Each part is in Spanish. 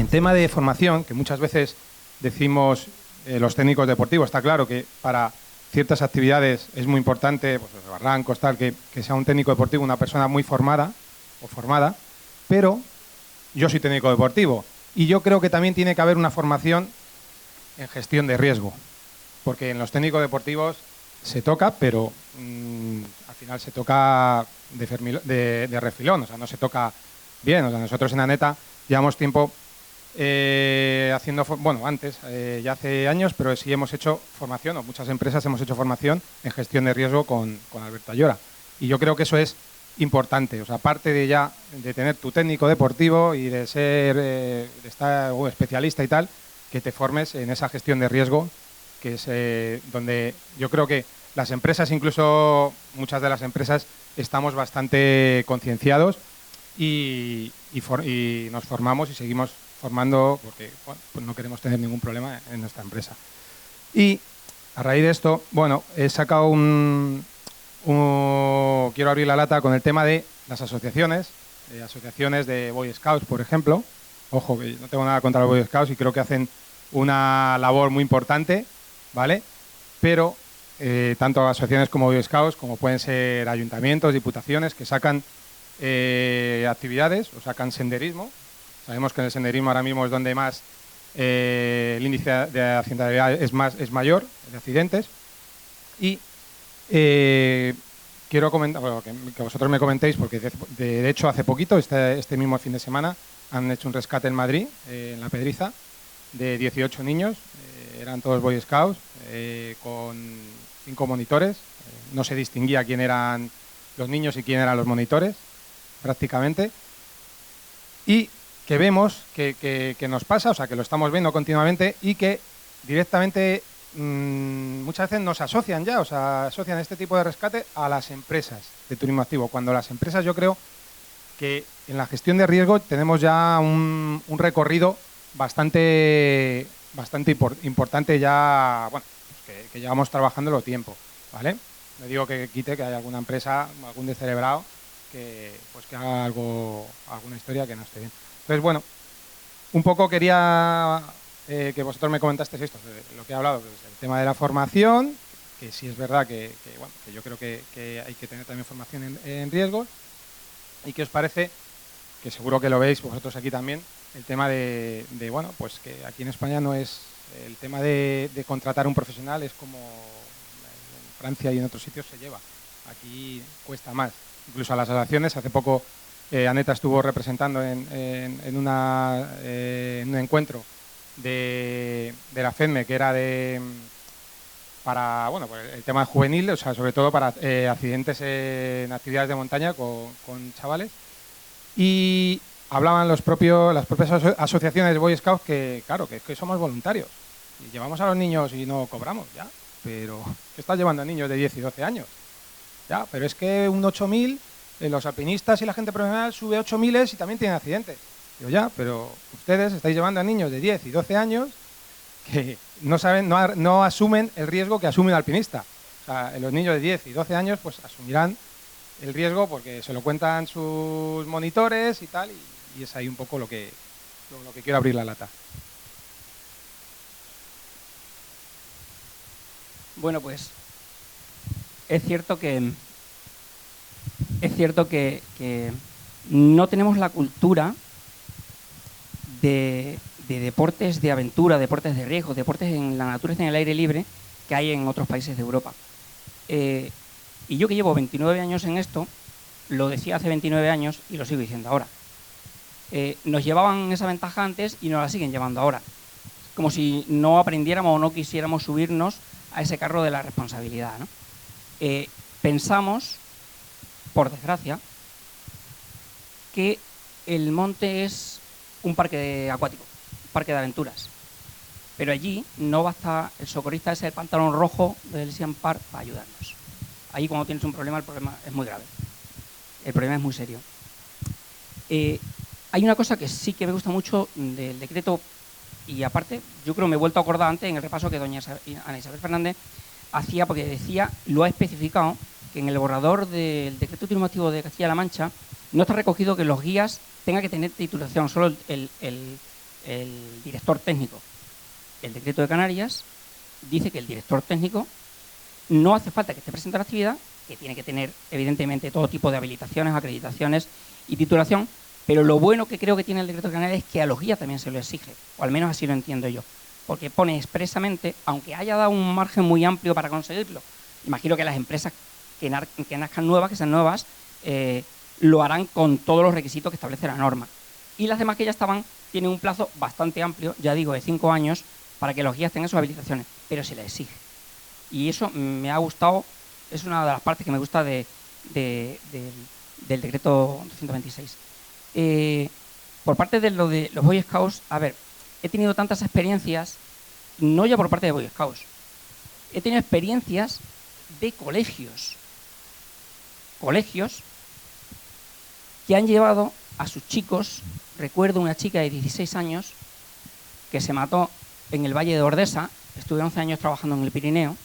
En tema de formación, que muchas veces decimos los técnicos deportivos, está claro que para ciertas actividades es muy importante, pues los barrancos, tal, que sea un técnico deportivo, una persona muy formada o formada, pero yo soy técnico deportivo y yo creo que también tiene que haber una formación en gestión de riesgo, porque en los técnicos deportivos se toca, pero al final se toca de refilón, o sea, no se toca bien. O sea, nosotros en ANETA llevamos tiempo haciendo, bueno, antes, ya hace años, pero sí hemos hecho formación, o muchas empresas hemos hecho formación en gestión de riesgo con Alberto Ayora. Y yo creo que eso es importante, o sea, aparte de ya de tener tu técnico deportivo y de ser de estar especialista y tal, que te formes en esa gestión de riesgo, que es donde yo creo que las empresas, incluso muchas de las empresas, estamos bastante concienciados y nos formamos y seguimos formando porque bueno, pues no queremos tener ningún problema en nuestra empresa. Y a raíz de esto, bueno, he sacado quiero abrir la lata con el tema de las asociaciones de Boy Scouts, por ejemplo. Ojo, que no tengo nada contra los Boy Scouts y creo que hacen una labor muy importante, ¿vale? Pero tanto asociaciones como Boy Scouts, como pueden ser ayuntamientos, diputaciones, que sacan actividades o sacan senderismo. Sabemos que en el senderismo ahora mismo es donde más el índice de accidentalidad es mayor, de accidentes. Y quiero comentar, bueno, que vosotros me comentéis, porque de hecho hace poquito, este mismo fin de semana, han hecho un rescate en Madrid, en La Pedriza, de 18 niños, eran todos Boy Scouts, con 5 monitores. No se distinguía quién eran los niños y quién eran los monitores, prácticamente. Y que vemos que nos pasa, o sea, que lo estamos viendo continuamente y que directamente muchas veces nos asocian ya, o sea, asocian este tipo de rescate a las empresas de turismo activo, cuando las empresas, yo creo que en la gestión de riesgo tenemos ya un recorrido bastante importante ya, bueno, pues que llevamos trabajándolo tiempo, ¿vale? No digo que quite que haya alguna empresa, algún descerebrado que haga alguna historia que no esté bien. Entonces, bueno, un poco quería que vosotros me comentasteis esto, lo que he hablado, pues, el tema de la formación, que sí es verdad que yo creo que hay que tener también formación en riesgos. ¿Y qué os parece, que seguro que lo veis vosotros aquí también, el tema de bueno, pues que aquí en España no es el tema de contratar un profesional, es como en Francia y en otros sitios se lleva. Aquí cuesta más. Incluso a las asociaciones, hace poco Aneta estuvo representando en un encuentro de la FEDME, que era para bueno, pues el tema juvenil, o sea, sobre todo para accidentes en actividades de montaña con chavales. Y hablaban las propias asociaciones de Boy Scouts que, claro, que somos voluntarios. Y llevamos a los niños y no cobramos, ya. Pero, ¿qué estás llevando a niños de 10 y 12 años? Ya, pero es que un 8000, los alpinistas y la gente profesional sube 8000 y también tienen accidentes. Digo, ya, pero ustedes estáis llevando a niños de 10 y 12 años que no saben, no asumen el riesgo que asume un alpinista. O sea, los niños de 10 y 12 años pues asumirán el riesgo porque se lo cuentan sus monitores y tal, y es ahí un poco lo que quiero abrir la lata. Bueno, pues es cierto que no tenemos la cultura de deportes de aventura, deportes de riesgo, deportes en la naturaleza, en el aire libre, que hay en otros países de Europa. Y yo, que llevo 29 años en esto, lo decía hace 29 años y lo sigo diciendo ahora. Nos llevaban esa ventaja antes y nos la siguen llevando ahora. Como si no aprendiéramos o no quisiéramos subirnos a ese carro de la responsabilidad, ¿no? Pensamos, por desgracia, que el monte es un parque acuático, un parque de aventuras. Pero allí no va a estar el socorrista ese del pantalón rojo del Siam Park para ayudarnos. Ahí, cuando tienes un problema, el problema es muy grave. El problema es muy serio. Hay una cosa que sí que me gusta mucho del decreto, y aparte, yo creo que me he vuelto a acordar antes en el repaso que doña Ana Isabel Fernández hacía, porque decía, lo ha especificado, que en el borrador del decreto turismo activo de Castilla-La Mancha no está recogido que los guías tengan que tener titulación, solo el director técnico. El decreto de Canarias dice que el director técnico no hace falta que esté presente a la actividad, que tiene que tener evidentemente todo tipo de habilitaciones, acreditaciones y titulación, pero lo bueno que creo que tiene el decreto de Canarias es que a los guías también se lo exige, o al menos así lo entiendo yo, porque pone expresamente, aunque haya dado un margen muy amplio para conseguirlo, imagino que las empresas que nazcan nuevas, que sean nuevas, lo harán con todos los requisitos que establece la norma. Y las demás que ya estaban tienen un plazo bastante amplio, ya digo, de 5 años, para que los guías tengan sus habilitaciones, pero se les exige. Y eso me ha gustado, es una de las partes que me gusta del decreto 126. Por parte de lo de los Boy Scouts, a ver, he tenido tantas experiencias, no ya por parte de Boy Scouts, he tenido experiencias de colegios que han llevado a sus chicos. Recuerdo una chica de 16 años que se mató en el Valle de Ordesa, estuve 11 años trabajando en el Pirineo,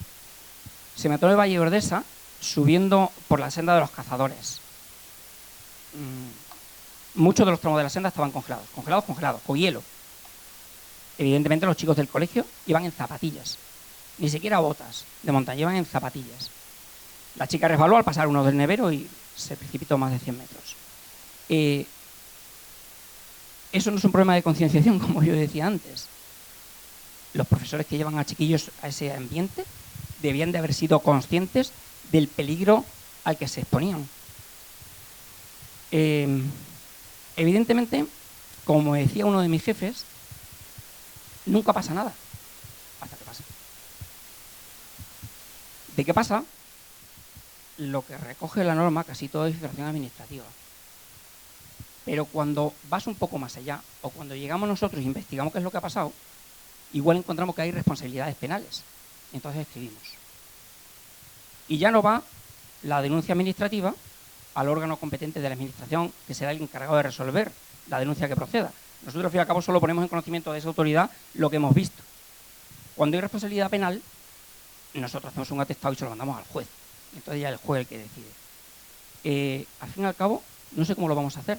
se mató en el Valle de Ordesa subiendo por la senda de los cazadores. Muchos de los tramos de la senda estaban congelados, con hielo. Evidentemente los chicos del colegio iban en zapatillas, ni siquiera botas de montaña, iban en zapatillas. La chica resbaló al pasar uno del nevero y se precipitó más de 100 metros. Eso no es un problema de concienciación, como yo decía antes. Los profesores que llevan a chiquillos a ese ambiente debían de haber sido conscientes del peligro al que se exponían. Evidentemente, como decía uno de mis jefes, nunca pasa nada hasta que pasa. ¿De qué pasa? Lo que recoge la norma casi todo es infracción administrativa. Pero cuando vas un poco más allá, o cuando llegamos nosotros e investigamos qué es lo que ha pasado, igual encontramos que hay responsabilidades penales. Entonces escribimos. Y ya no va la denuncia administrativa al órgano competente de la administración, que será el encargado de resolver la denuncia que proceda. Nosotros, al fin y al cabo, solo ponemos en conocimiento de esa autoridad lo que hemos visto. Cuando hay responsabilidad penal, nosotros hacemos un atestado y se lo mandamos al juez. Entonces ya es el juez el que decide. Al fin y al cabo, no sé cómo lo vamos a hacer,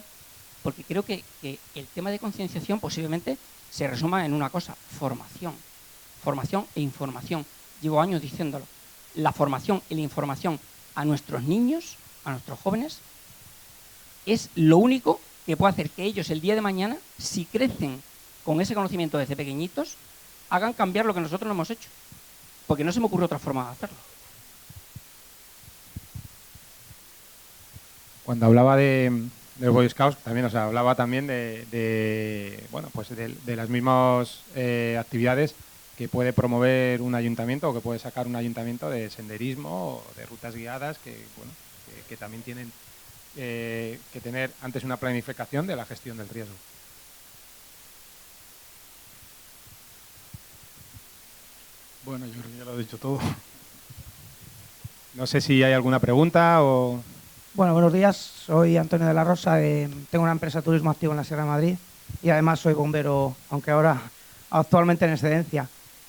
porque creo que el tema de concienciación posiblemente se resuma en una cosa: formación. Formación e información. Llevo años diciéndolo. La formación y la información a nuestros niños, a nuestros jóvenes, es lo único que puede hacer que ellos el día de mañana, si crecen con ese conocimiento desde pequeñitos, hagan cambiar lo que nosotros no hemos hecho. Porque no se me ocurre otra forma de hacerlo. Cuando hablaba de Boy Scouts, también, o sea, hablaba también de las mismas actividades que puede promover un ayuntamiento o que puede sacar un ayuntamiento de senderismo o de rutas guiadas que también tienen que tener antes una planificación de la gestión del riesgo. Bueno, yo creo que ya lo he dicho todo. No sé si hay alguna pregunta o... Bueno, buenos días. Soy Antonio de la Rosa. Tengo una empresa de turismo activo en la Sierra de Madrid y además soy bombero, aunque ahora actualmente en excedencia.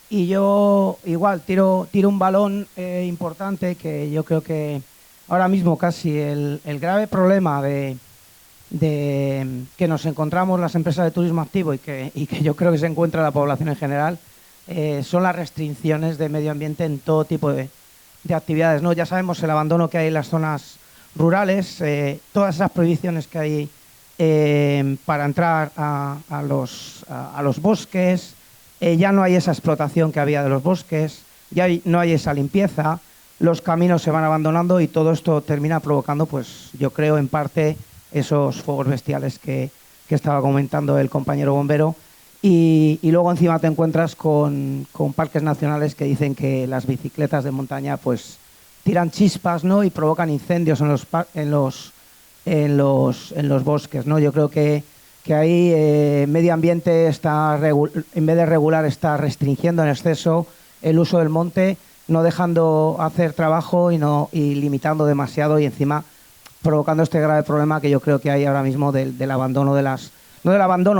Y yo igual tiro un balón importante, que yo creo que ahora mismo casi el grave problema de que nos encontramos las empresas de turismo activo y que yo creo que se encuentra la población en general son las restricciones de medio ambiente en todo tipo de actividades, ¿no? Ya sabemos el abandono que hay en las zonas rurales, todas esas prohibiciones que hay para entrar a los bosques, ya no hay esa explotación que había de los bosques, no hay esa limpieza, los caminos se van abandonando y todo esto termina provocando, pues yo creo en parte, esos fuegos bestiales que estaba comentando el compañero bombero. Y luego encima te encuentras con parques nacionales que dicen que las bicicletas de montaña pues tiran chispas, ¿no? Y provocan incendios en los bosques, ¿no? Yo creo que ahí medio ambiente en vez de regular está restringiendo en exceso el uso del monte, no dejando hacer trabajo y limitando demasiado y encima provocando este grave problema que yo creo que hay ahora mismo del abandono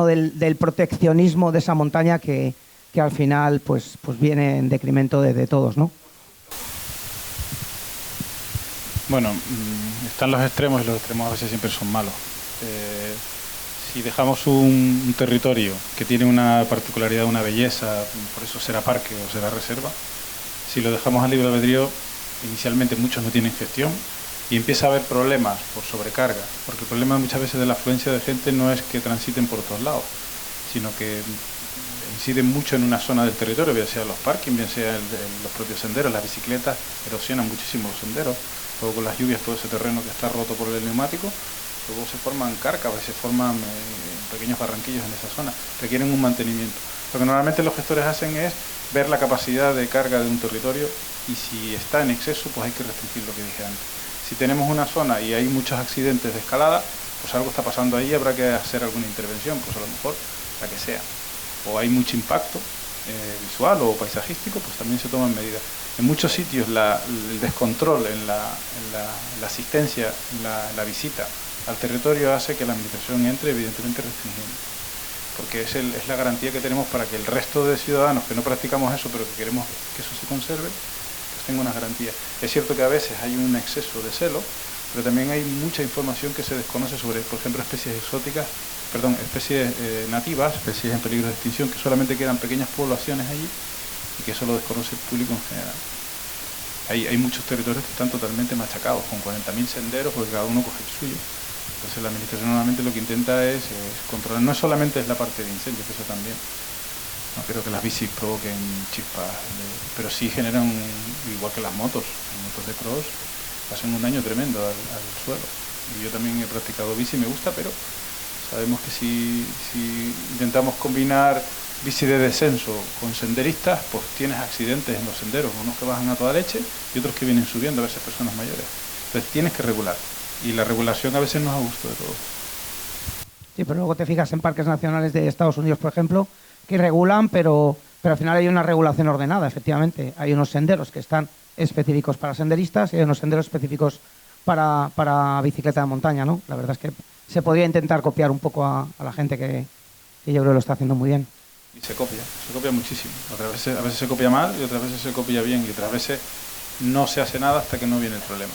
del proteccionismo de esa montaña que al final pues viene en decremento de todos, ¿no? Bueno, están los extremos y los extremos a veces siempre son malos. Si dejamos un territorio que tiene una particularidad, una belleza, por eso será parque o será reserva, si lo dejamos al libre albedrío, inicialmente muchos no tienen gestión y empieza a haber problemas por sobrecarga, porque el problema muchas veces de la afluencia de gente no es que transiten por todos lados, sino que inciden mucho en una zona del territorio, bien sea los parkings, bien sea los propios senderos. Las bicicletas erosionan muchísimo los senderos, luego con las lluvias todo ese terreno que está roto por el neumático, luego se forman cárcavas, se forman pequeños barranquillos en esa zona, requieren un mantenimiento. Lo que normalmente los gestores hacen es ver la capacidad de carga de un territorio y si está en exceso, pues hay que restringir lo que dije antes. Si tenemos una zona y hay muchos accidentes de escalada, pues algo está pasando ahí, habrá que hacer alguna intervención, pues a lo mejor la que sea. O hay mucho impacto visual o paisajístico, pues también se toman medidas. En muchos sitios el descontrol en la asistencia, en la visita al territorio hace que la administración entre evidentemente restringiendo, porque es la garantía que tenemos para que el resto de ciudadanos que no practicamos eso, pero que queremos que eso se conserve, pues tenga unas garantías. Es cierto que a veces hay un exceso de celo, pero también hay mucha información que se desconoce sobre, por ejemplo, especies exóticas, especies nativas, especies en peligro de extinción, que solamente quedan pequeñas poblaciones allí y que eso lo desconoce el público en general. Hay muchos territorios que están totalmente machacados, con 40.000 senderos, porque cada uno coge el suyo. Entonces la administración normalmente lo que intenta es controlar, no solamente es la parte de incendios, que eso también. No creo que las bicis provoquen chispas, pero sí generan, igual que las motos de cross, hacen un daño tremendo al suelo. Y yo también he practicado bici, me gusta, pero sabemos que si intentamos combinar bici de descenso con senderistas, pues tienes accidentes en los senderos, unos que bajan a toda leche y otros que vienen subiendo, a veces personas mayores. Entonces tienes que regular, y la regulación a veces no es a gusto de todos. Sí, pero luego te fijas en parques nacionales de Estados Unidos, por ejemplo, que regulan, pero al final hay una regulación ordenada, efectivamente. Hay unos senderos que están específicos para senderistas y hay unos senderos específicos para bicicleta de montaña, ¿no? La verdad es que se podría intentar copiar un poco a la gente que yo creo que lo está haciendo muy bien. Y se copia muchísimo. A veces se copia mal y otras veces se copia bien y otras veces no se hace nada hasta que no viene el problema.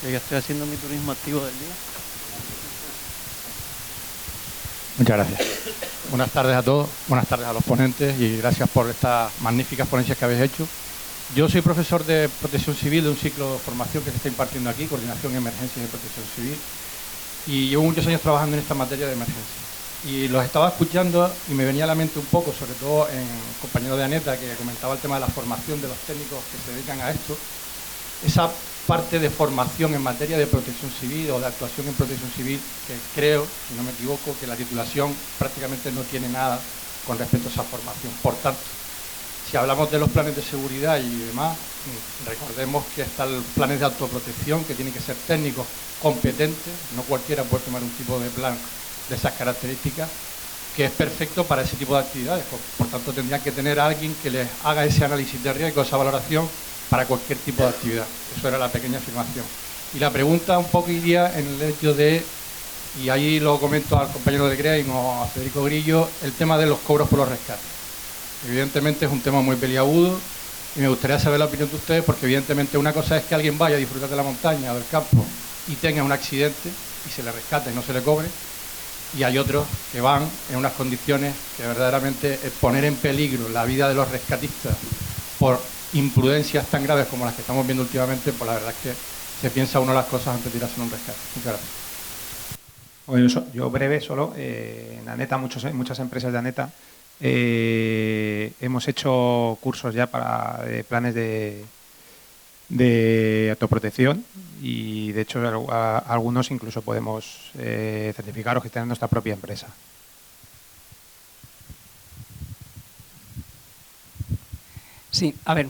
Yo ya estoy haciendo mi turismo activo del día. Muchas gracias. Buenas tardes a todos, buenas tardes a los ponentes y gracias por estas magníficas ponencias que habéis hecho. Yo soy profesor de Protección Civil de un ciclo de formación que se está impartiendo aquí, Coordinación, Emergencias y Protección Civil, y llevo muchos años trabajando en esta materia de emergencia. Y los estaba escuchando y me venía a la mente un poco, sobre todo en compañero de Aneta, que comentaba el tema de la formación de los técnicos que se dedican a esto, esa parte de formación en materia de protección civil o de actuación en protección civil, que creo, si no me equivoco, que la titulación prácticamente no tiene nada con respecto a esa formación. Por tanto, si hablamos de los planes de seguridad y demás, recordemos que están los planes de autoprotección, que tienen que ser técnicos competentes, no cualquiera puede tomar un tipo de plan de esas características, que es perfecto para ese tipo de actividades. Por tanto, tendrían que tener a alguien que les haga ese análisis de riesgo, esa valoración para cualquier tipo de actividad. Eso era la pequeña afirmación. Y la pregunta un poco iría en el hecho de, y ahí lo comento al compañero de Crein o a Federico Grillo, el tema de los cobros por los rescates. Evidentemente es un tema muy peliagudo y me gustaría saber la opinión de ustedes, porque evidentemente una cosa es que alguien vaya a disfrutar de la montaña o del campo y tenga un accidente y se le rescate y no se le cobre, y hay otros que van en unas condiciones que verdaderamente poner en peligro la vida de los rescatistas por imprudencias tan graves como las que estamos viendo últimamente, pues la verdad es que se piensa uno las cosas antes de tirarse en un rescate. Muchas gracias. Bueno, yo breve solo. En ANETA, muchas empresas de ANETA, hemos hecho cursos ya para planes de autoprotección y de hecho algunos incluso podemos certificar o gestionar nuestra propia empresa. Sí, a ver,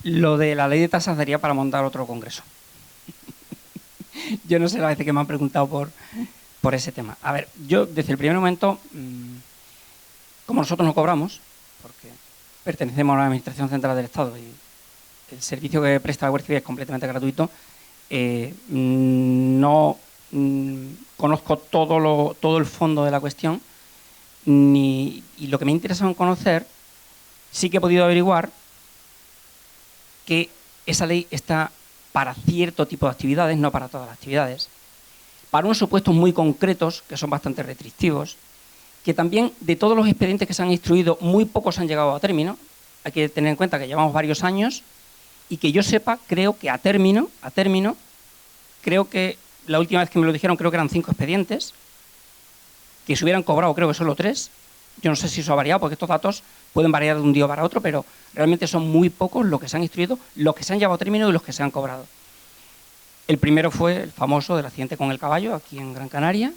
lo de la ley de tasas daría para montar otro congreso. Yo no sé la vez que me han preguntado por ese tema. A ver, yo desde el primer momento, como nosotros no cobramos, porque pertenecemos a la Administración Central del Estado y el servicio que presta la Guardia Civil es completamente gratuito, no conozco todo el fondo de la cuestión y lo que me ha interesado en conocer, sí que he podido averiguar que esa ley está para cierto tipo de actividades, no para todas las actividades, para unos supuestos muy concretos, que son bastante restrictivos, que también de todos los expedientes que se han instruido, muy pocos han llegado a término. Hay que tener en cuenta que llevamos varios años y que yo sepa, creo que a término, creo que la última vez que me lo dijeron, creo que eran 5 expedientes, que se hubieran cobrado creo que solo 3. Yo no sé si eso ha variado, porque estos datos pueden variar de un día para otro, pero realmente son muy pocos los que se han instruido, los que se han llevado a término y los que se han cobrado. El primero fue el famoso del accidente con el caballo, aquí en Gran Canaria.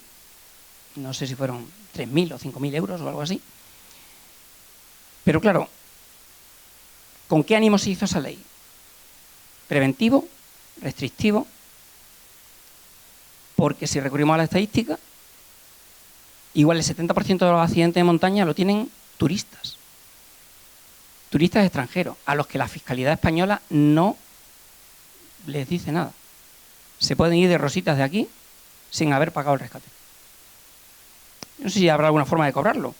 No sé si fueron 3.000 o 5.000 euros o algo así. Pero claro, ¿con qué ánimo se hizo esa ley? ¿Preventivo? ¿Restrictivo? Porque si recurrimos a la estadística, igual el 70% de los accidentes de montaña lo tienen turistas. Turistas extranjeros, a los que la Fiscalidad Española no les dice nada. Se pueden ir de rositas de aquí sin haber pagado el rescate. No sé si habrá alguna forma de cobrarlo,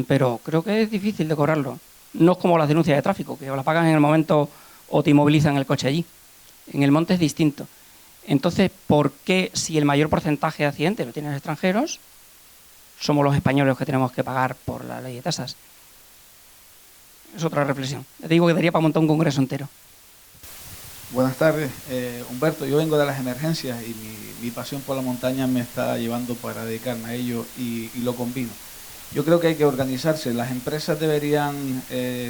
pero creo que es difícil de cobrarlo. No es como las denuncias de tráfico, que la pagan en el momento o te inmovilizan el coche allí. En el monte es distinto. Entonces, ¿por qué si el mayor porcentaje de accidentes lo tienen los extranjeros, somos los españoles los que tenemos que pagar por la ley de tasas? Es otra reflexión. Te digo que daría para montar un congreso entero. Buenas tardes, Humberto. Yo vengo de las emergencias y mi pasión por la montaña me está llevando para dedicarme a ello y lo combino. Yo creo que hay que organizarse. Las empresas deberían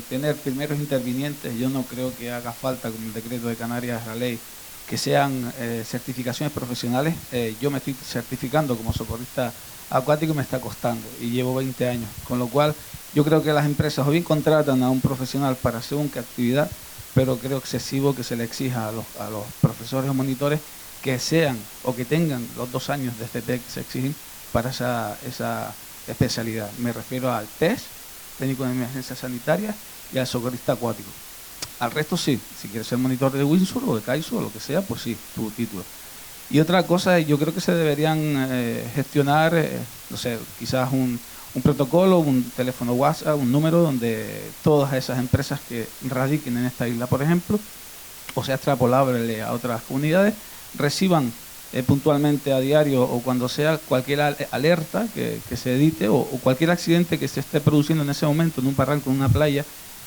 tener primeros intervinientes. Yo no creo que haga falta, como el decreto de Canarias, la ley, que sean certificaciones profesionales. Yo me estoy certificando como socorrista acuático y me está costando y llevo 20 años. Con lo cual, yo creo que las empresas o bien contratan a un profesional para según qué actividad, pero creo excesivo que se le exija a los profesores o monitores que sean o que tengan los 2 años de CP que se exigen para esa especialidad. Me refiero al TES, técnico de emergencia sanitaria, y al socorrista acuático. Al resto sí, si quieres ser monitor de windsurf o de kitesurf o lo que sea, pues sí, tu título. Y otra cosa, yo creo que se deberían gestionar, no sé, quizás un protocolo, un teléfono WhatsApp, un número donde todas esas empresas que radiquen en esta isla, por ejemplo, o sea extrapolable a otras comunidades, reciban puntualmente a diario o cuando sea cualquier alerta que se edite o cualquier accidente que se esté produciendo en ese momento en un barranco, en una playa,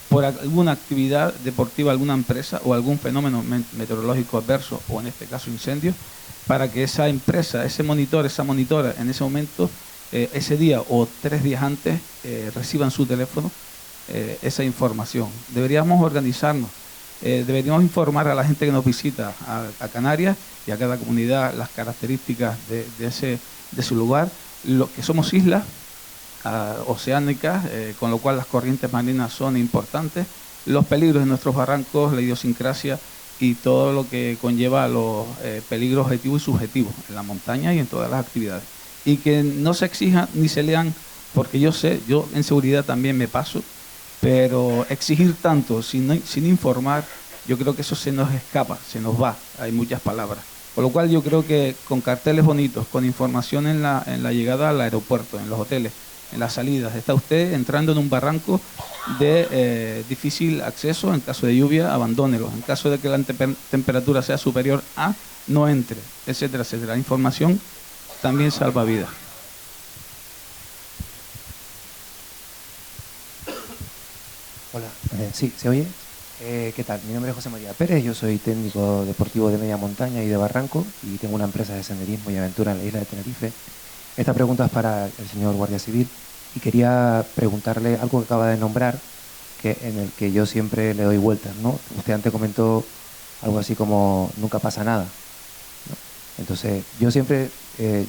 por alguna actividad deportiva, alguna empresa o algún fenómeno meteorológico adverso o en este caso incendios, para que esa empresa, ese monitor, esa monitora en ese momento, ese día o 3 días antes reciban su teléfono esa información. Deberíamos organizarnos, deberíamos informar a la gente que nos visita a Canarias y a cada comunidad las características de ese lugar, lo que somos islas oceánicas, con lo cual las corrientes marinas son importantes, los peligros de nuestros barrancos, la idiosincrasia y todo lo que conlleva los peligros objetivos y subjetivos en la montaña y en todas las actividades. Y que no se exija ni se lean, porque yo sé, yo en seguridad también me paso, pero exigir tanto sin informar, yo creo que eso se nos escapa, se nos va, hay muchas palabras. Por lo cual yo creo que con carteles bonitos, con información en la llegada al aeropuerto, en los hoteles, en las salidas, está usted entrando en un barranco de difícil acceso, en caso de lluvia, abandónelo, en caso de que la temperatura sea superior a, no entre, etcétera, etcétera. La información también salva vidas. Hola, sí, ¿se oye? ¿Qué tal? Mi nombre es José María Pérez, yo soy técnico deportivo de media montaña y de barranco y tengo una empresa de senderismo y aventura en la isla de Tenerife. Esta pregunta es para el señor Guardia Civil y quería preguntarle algo que acaba de nombrar, en el que yo siempre le doy vueltas, ¿no? Usted antes comentó algo así como nunca pasa nada, ¿no? Entonces, yo siempre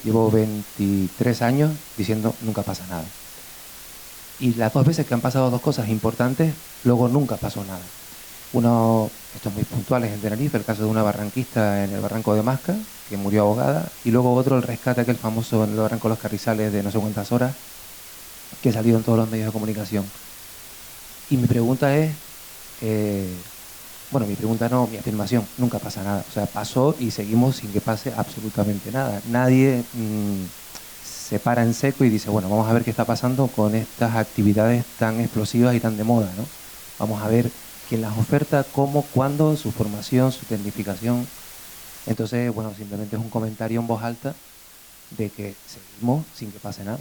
llevo 23 años diciendo nunca pasa nada. Y las 2 veces que han pasado 2 cosas importantes, luego nunca pasó nada. Uno, estos muy puntuales en Tenerife, el caso de una barranquista en el barranco de Masca, que murió ahogada, y luego otro, el rescate aquel famoso en el barranco de los Carrizales de no sé cuántas horas, que ha salido en todos los medios de comunicación. Y mi pregunta es, mi pregunta no, mi afirmación, nunca pasa nada. O sea, pasó y seguimos sin que pase absolutamente nada. Nadie se para en seco y dice, bueno, vamos a ver qué está pasando con estas actividades tan explosivas y tan de moda, ¿no? Vamos a ver quién las oferta, cómo, cuándo, su formación, su tecnificación. Entonces, bueno, simplemente es un comentario en voz alta de que seguimos sin que pase nada.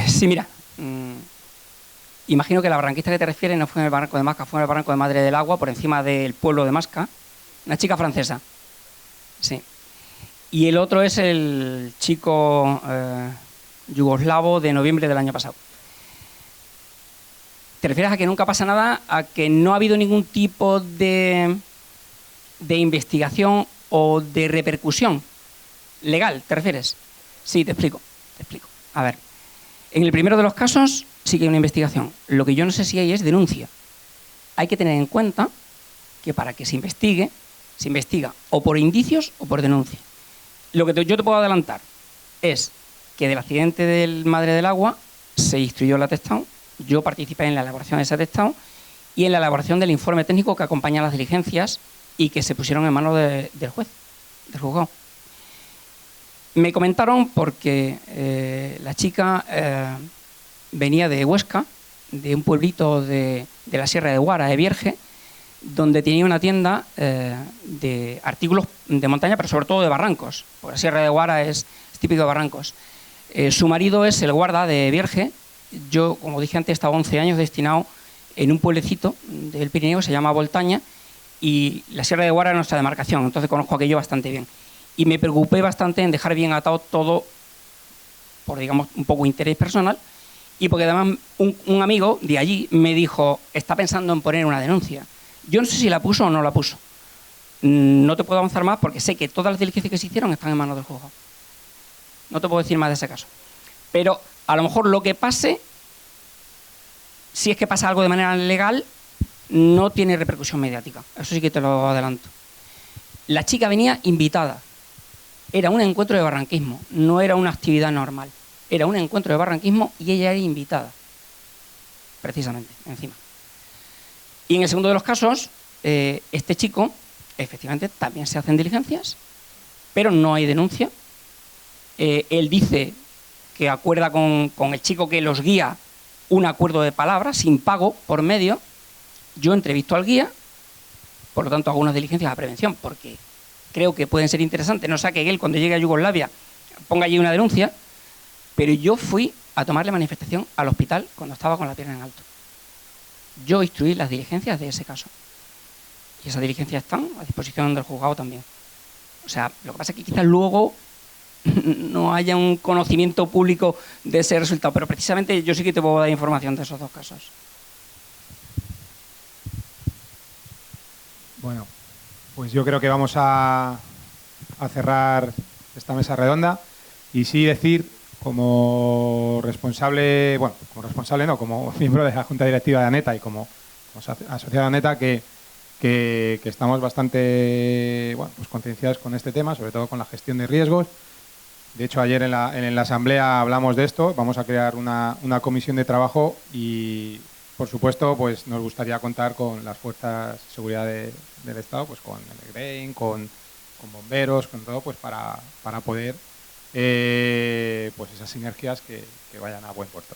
Sí, mira, imagino que la barranquista que te refieres no fue en el barranco de Masca, fue en el barranco de Madre del Agua, por encima del pueblo de Masca, una chica francesa. Sí. Y el otro es el chico yugoslavo de noviembre del año pasado. ¿Te refieres a que nunca pasa nada? ¿A que no ha habido ningún tipo de investigación o de repercusión legal? ¿Te refieres? Sí, te explico. A ver, en el primero de los casos sí que hay una investigación. Lo que yo no sé si hay es denuncia. Hay que tener en cuenta que para que se investigue, se investiga o por indicios o por denuncia. Lo que yo te puedo adelantar es que del accidente del Madre del Agua se instruyó el atestado. Yo participé en la elaboración de ese atestado y en la elaboración del informe técnico que acompaña a las diligencias y que se pusieron en manos del juez, del juzgado. Me comentaron porque la chica venía de Huesca, de un pueblito de la Sierra de Guara, de Vierge, donde tenía una tienda de artículos de montaña, pero sobre todo de barrancos, porque la Sierra de Guara es típico de barrancos. Su marido es el guarda de Vierge. Yo, como dije antes, he estado 11 años destinado en un pueblecito del Pirineo que se llama Voltaña, y la Sierra de Guara es nuestra demarcación, entonces conozco aquello bastante bien. Y me preocupé bastante en dejar bien atado todo por, digamos, un poco interés personal, y porque además un amigo de allí me dijo, está pensando en poner una denuncia. Yo no sé si la puso o no la puso. No te puedo avanzar más porque sé que todas las diligencias que se hicieron están en manos del juzgado. No te puedo decir más de ese caso. Pero a lo mejor lo que pase, si es que pasa algo de manera legal, no tiene repercusión mediática. Eso sí que te lo adelanto. La chica venía invitada. Era un encuentro de barranquismo, no era una actividad normal. Era un encuentro de barranquismo y ella era invitada. Precisamente, encima. Y en el segundo de los casos, este chico, efectivamente, también se hacen diligencias, pero no hay denuncia. Él dice que acuerda con el chico que los guía un acuerdo de palabra, sin pago por medio. Yo entrevisto al guía, por lo tanto hago unas diligencias de prevención, porque creo que pueden ser interesantes. No sea que él, cuando llegue a Yugoslavia, ponga allí una denuncia, pero yo fui a tomarle manifestación al hospital cuando estaba con la pierna en alto. Yo instruí las diligencias de ese caso. Y esas diligencias están a disposición del juzgado también. O sea, lo que pasa es que quizás luego no haya un conocimiento público de ese resultado, pero precisamente yo sí que te puedo dar información de esos dos casos. Bueno, pues yo creo que vamos a cerrar esta mesa redonda y sí decir como responsable, bueno, como responsable no, como miembro de la Junta Directiva de ANETA y como asociado a ANETA que estamos bastante pues concienciados con este tema, sobre todo con la gestión de riesgos. De hecho, ayer en la asamblea hablamos de esto. Vamos a crear una comisión de trabajo y, por supuesto, pues nos gustaría contar con las fuerzas de seguridad del Estado, pues con el GREIN, con bomberos, con todo, pues para poder pues esas sinergias que vayan a buen puerto.